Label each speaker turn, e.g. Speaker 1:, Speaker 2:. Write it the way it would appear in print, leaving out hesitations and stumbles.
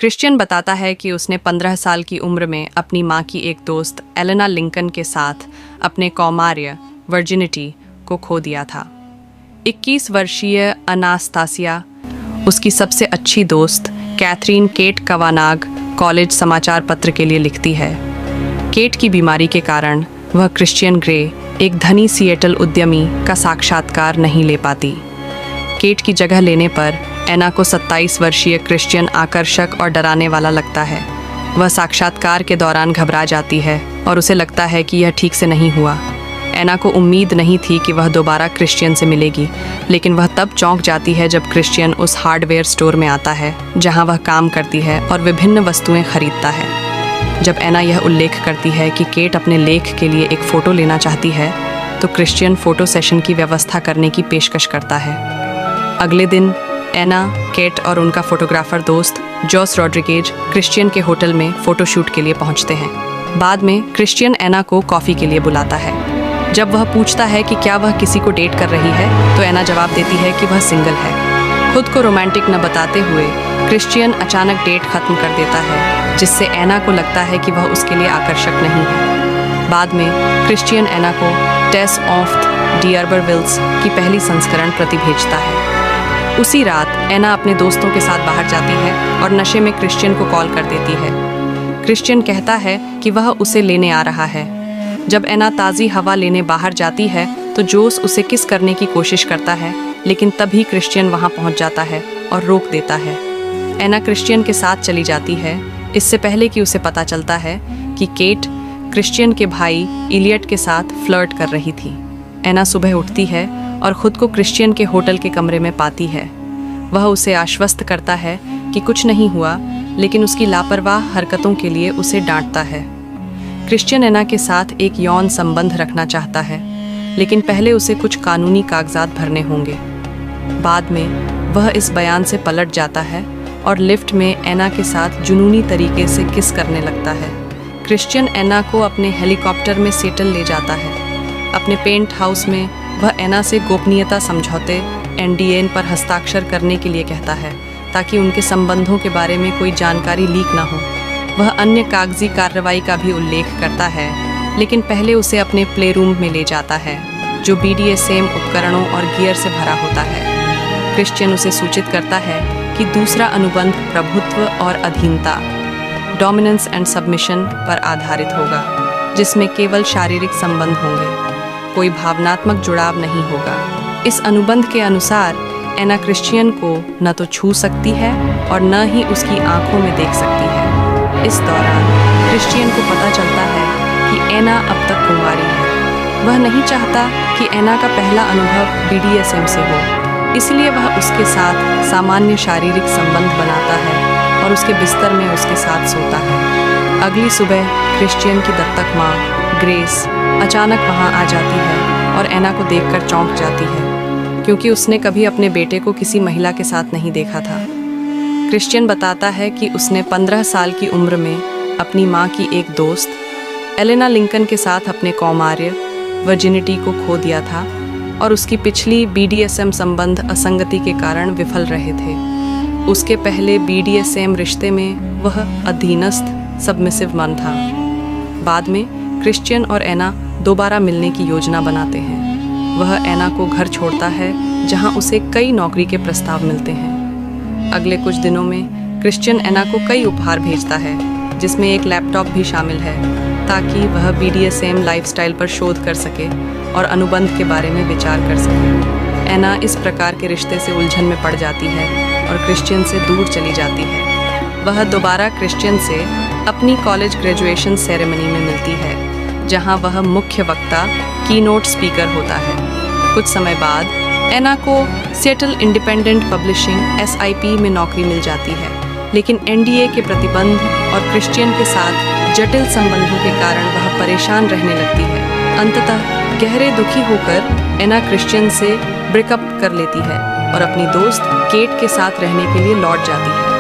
Speaker 1: Christian बताता है कि उसने 15 साल की उम्र में अपनी माँ की एक दोस्त एलेना लिंकन के साथ अपने कौमार्य वर्जिनिटी को खो दिया था। 21 वर्षीय अनास्तासिया उसकी सबसे अच्छी दोस्त कैथरीन केट कवानाग कॉलेज समाचार पत्र के लिए लिखती है। केट की बीमारी के कारण वह क्रिश्चियन ग्रे, एक धनी सिएटल उद्यमी का साक्षात्कार नहीं ले पाती। केट की जगह लेने पर एना को 27 वर्षीय क्रिश्चियन आकर्षक और डराने वाला लगता है। वह साक्षात्कार के दौरान घबरा जाती है और उसे लगता है कि यह ठीक से नहीं हुआ। एना को उम्मीद नहीं थी कि वह दोबारा क्रिश्चियन से मिलेगी, लेकिन वह तब चौंक जाती है जब क्रिश्चियन उस हार्डवेयर स्टोर में आता है जहां वह काम करती है और विभिन्न वस्तुएं खरीदता है। जब एना यह उल्लेख करती है कि केट अपने लेख के लिए एक फ़ोटो लेना चाहती है, तो क्रिश्चियन फ़ोटो सेशन की व्यवस्था करने की पेशकश करता है। अगले दिन एना, केट और उनका फोटोग्राफर दोस्त जोस रॉड्रिगेज क्रिश्चियन के होटल में फ़ोटोशूट के लिए पहुंचते हैं। बाद में क्रिश्चियन एना को कॉफ़ी के लिए बुलाता है। जब वह पूछता है कि क्या वह किसी को डेट कर रही है, तो एना जवाब देती है कि वह सिंगल है। खुद को रोमांटिक न बताते हुए क्रिश्चियन अचानक डेट खत्म कर देता है, जिससे एना को लगता है कि वह उसके लिए आकर्षक नहीं है। बाद में क्रिश्चियन एना को टेस ऑफ डियरबरविल्स की पहली संस्करण प्रति भेजता है। उसी रात एना अपने दोस्तों के साथ बाहर जाती है और नशे में क्रिश्चियन को कॉल कर देती है। क्रिश्चियन कहता है कि वह उसे लेने आ रहा है। जब एना ताज़ी हवा लेने बाहर जाती है तो जोस उसे किस करने की कोशिश करता है, लेकिन तभी क्रिश्चियन वहां पहुंच जाता है और रोक देता है। एना क्रिश्चियन के साथ चली जाती है, इससे पहले कि उसे पता चलता है कि केट क्रिश्चियन के भाई इलियट के साथ फ्लर्ट कर रही थी। एना सुबह उठती है और ख़ुद को क्रिश्चियन के होटल के कमरे में पाती है। वह उसे आश्वस्त करता है कि कुछ नहीं हुआ, लेकिन उसकी लापरवाह हरकतों के लिए उसे डांटता है। क्रिश्चियन एना के साथ एक यौन संबंध रखना चाहता है, लेकिन पहले उसे कुछ कानूनी कागजात भरने होंगे। बाद में वह इस बयान से पलट जाता है और लिफ्ट में एना के साथ जुनूनी तरीके से किस करने लगता है। क्रिश्चियन एना को अपने हेलीकॉप्टर में सेटल ले जाता है। अपने पेंट हाउस में वह एना से गोपनीयता समझौते NDA पर हस्ताक्षर करने के लिए कहता है, ताकि उनके संबंधों के बारे में कोई जानकारी लीक ना हो। वह अन्य कागजी कार्रवाई का भी उल्लेख करता है, लेकिन पहले उसे अपने प्ले रूम में ले जाता है, जो BDSM उपकरणों और गियर से भरा होता है। क्रिश्चियन उसे सूचित करता है कि दूसरा अनुबंध प्रभुत्व और अधीनता, डोमिनेंस एंड सबमिशन पर आधारित होगा, जिसमें केवल शारीरिक संबंध होंगे, कोई भावनात्मक जुड़ाव नहीं होगा। इस अनुबंध के अनुसार एना क्रिश्चियन को न तो छू सकती है और न ही उसकी आंखों में देख सकती है। इस दौरान क्रिश्चियन को पता चलता है कि एना अब तक कुंवारी है। वह नहीं चाहता कि एना का पहला अनुभव BDSM से हो, इसलिए वह उसके साथ सामान्य शारीरिक संबंध बनाता है और उसके बिस्तर में उसके साथ सोता है। अगली सुबह क्रिश्चियन की दत्तक माँ ग्रेस अचानक वहाँ आ जाती है और एना को देखकर चौंक जाती है, क्योंकि उसने कभी अपने बेटे को किसी महिला के साथ नहीं देखा था। क्रिश्चियन बताता है कि उसने 15 साल की उम्र में अपनी माँ की एक दोस्त एलेना लिंकन के साथ अपने कौमार्य वर्जिनिटी को खो दिया था और उसकी पिछली BDSM संबंध असंगति के कारण विफल रहे थे। उसके पहले BDSM रिश्ते में वह अधीनस्थ सबमिसिव मन था। बाद में क्रिश्चियन और एना दोबारा मिलने की योजना बनाते हैं। वह एना को घर छोड़ता है, जहां उसे कई नौकरी के प्रस्ताव मिलते हैं। अगले कुछ दिनों में क्रिश्चियन एना को कई उपहार भेजता है, जिसमें एक लैपटॉप भी शामिल है, ताकि वह BDSM लाइफस्टाइल पर शोध कर सके और अनुबंध के बारे में विचार कर सके। एना इस प्रकार के रिश्ते से उलझन में पड़ जाती है और क्रिश्चियन से दूर चली जाती है। वह दोबारा क्रिश्चियन से अपनी कॉलेज ग्रेजुएशन सेरेमनी में मिलती है, जहां वह मुख्य वक्ता कीनोट स्पीकर होता है। कुछ समय बाद एना को सिएटल इंडिपेंडेंट पब्लिशिंग SIP में नौकरी मिल जाती है, लेकिन NDA के प्रतिबंध और क्रिश्चियन के साथ जटिल संबंधों के कारण वह परेशान रहने लगती है। अंततः गहरे दुखी होकर एना क्रिश्चियन से ब्रेकअप कर लेती है और अपनी दोस्त केट के साथ रहने के लिए लौट जाती है।